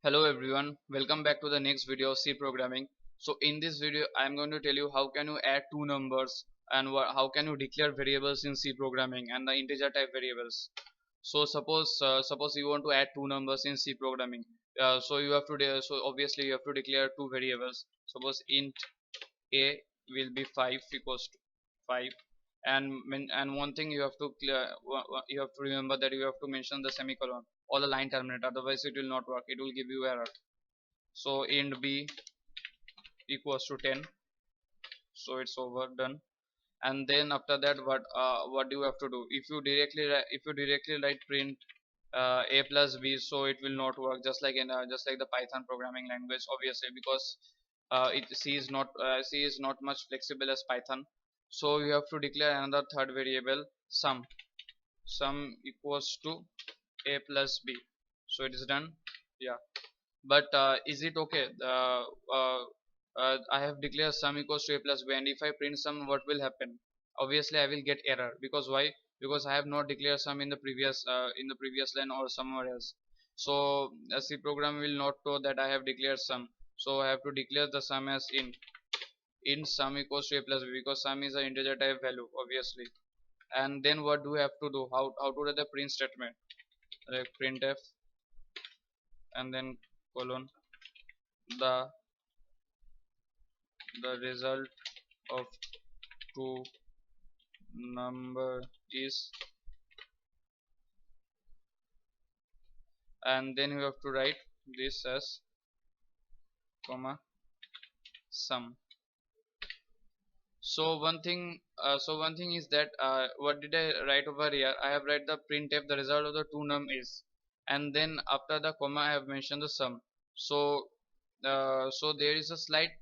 Hello everyone, welcome back to the next video of C programming. So in this video I am going to tell you how can you add two numbers and how can you declare variables in C programming and the integer type variables. So suppose you want to add two numbers in C programming. So you have to so obviously you have to declare two variables. Suppose int a will be 5 equals to 5, and one thing you have to you have to remember that you have to mention the semicolon or the line terminator, otherwise it will not work, it will give you error. So int b equals to 10, so it's over, done. And then after that what do you have to do? If you directly write print a plus b, so it will not work, just like the Python programming language, obviously, because C is not much flexible as Python. So you have to declare another third variable, sum equals to a plus b, so it is done. Yeah, but is it okay? I have declared sum equals to a plus b, and if I print sum, what will happen? Obviously I will get error, because why? Because I have not declared sum in the previous line or somewhere else. So a C program will not know that I have declared sum, so I have to declare the sum as int sum equals to a plus b, because sum is an integer type value, obviously. And then what do we have to do? How to write the print statement, like printf and then colon, the result of two number is, and then you have to write this as comma sum. So one thing is that what did I write over here? I have write the printf, the result of the two num is, and then after the comma I have mentioned the sum. So so there is a slight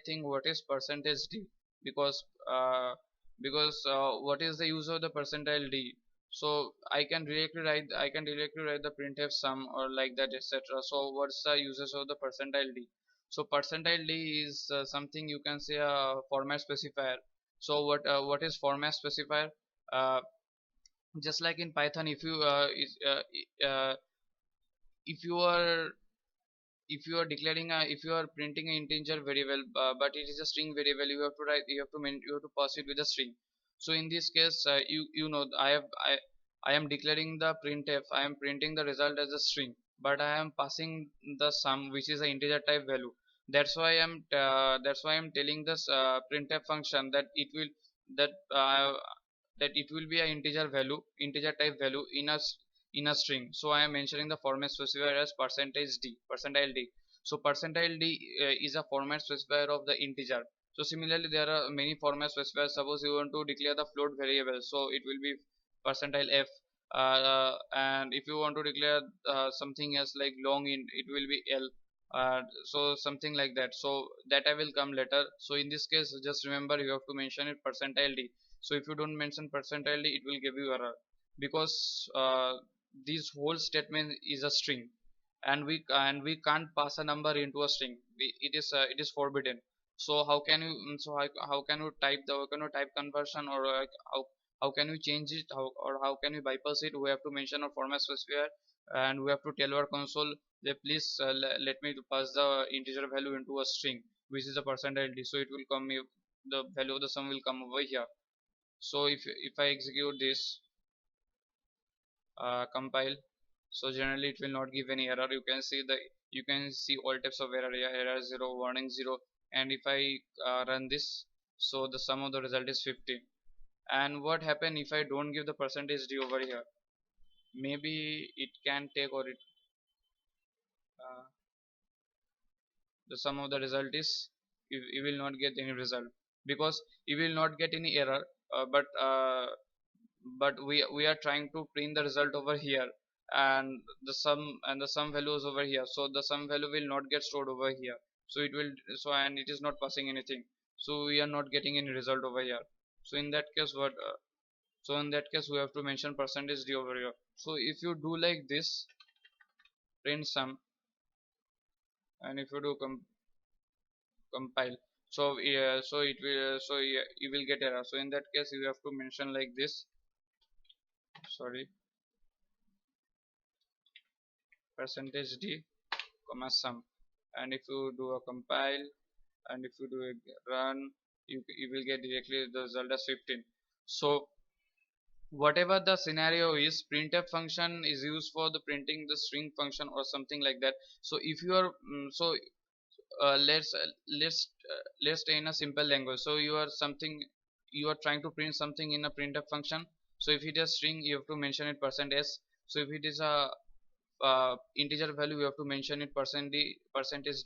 thing, what is percentage d, because what is the use of the percentile d? So I can directly write the printf sum or like that, etc. So what's the uses of the percentile d? So percentile d is something you can say a format specifier. So what is format specifier? uh, just like in Python, if you are declaring if you are printing an integer variable, but it is a string variable, you have to write, you have to pass it with a string. So in this case, you know, I am declaring the printf, I am printing the result as a string, but I am passing the sum, which is an integer type value. That's why I'm telling this printf function that that uh, it will be an integer value, integer type value in a string. So I am mentioning the format specifier as percentile d. So percentile d is a format specifier of the integer. So similarly there are many format specifiers. Suppose you want to declare the float variable, so it will be percentile f. And if you want to declare something else like long int, it will be l. So something like that, so that I will come later. So in this case, just remember you have to mention it percentile d. So if you don't mention percentile d, it will give you error, because this whole statement is a string, and we can't pass a number into a string. It is forbidden. So how can you type the, how can you type conversion, or how can you change it, how can you bypass it? We have to mention a format specifier, and we have to tell our console that please let me to pass the integer value into a string, which is a percentile d. So it will come, the value of the sum will come over here. So if I execute this, compile, so generally it will not give any error. You can see all types of error here, error 0, warning 0. And if I run this, so the sum of the result is 50. And what happen if I don't give the percentage d over here? Maybe it can take, or uh, the sum of the result is, you will not get any result, because you will not get any error. But we are trying to print the result over here, and the sum value is over here, so the sum value will not get stored over here. So it will, so and it is not passing anything, so we are not getting any result over here. So in that case, we have to mention percentage d over here. So if you do like this, print sum, and if you do compile, so yeah, so it will, so yeah, you will get error. So in that case you have to mention like this, sorry, percentage d comma sum, and if you do a compile and if you do a run, you will get directly the result as 15. So whatever the scenario is, printf function is used for the printing the string function or something like that. So if you are let's stay in a simple language. So you are trying to print something in a printf function. So if it is string, you have to mention it %s. So if it is a integer value, you have to mention it percentage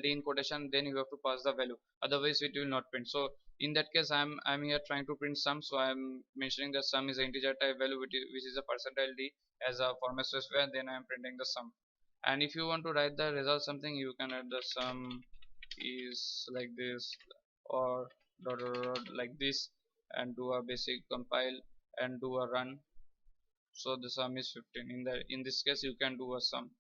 d in quotation, then you have to pass the value, otherwise it will not print. So in that case, I'm here trying to print sum, so I'm mentioning that sum is an integer type value, which is a percentile d as a format specifier, then I'm printing the sum. And if you want to write the result something, you can add the sum is like this, or dot dot dot like this, and do a basic compile and do a run. So the sum is 15. In this case, you can do a sum.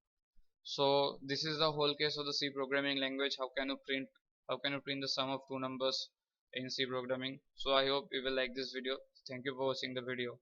So this is the whole case of the C programming language. How can you print the sum of two numbers in C programming? So I hope you will like this video. Thank you for watching the video.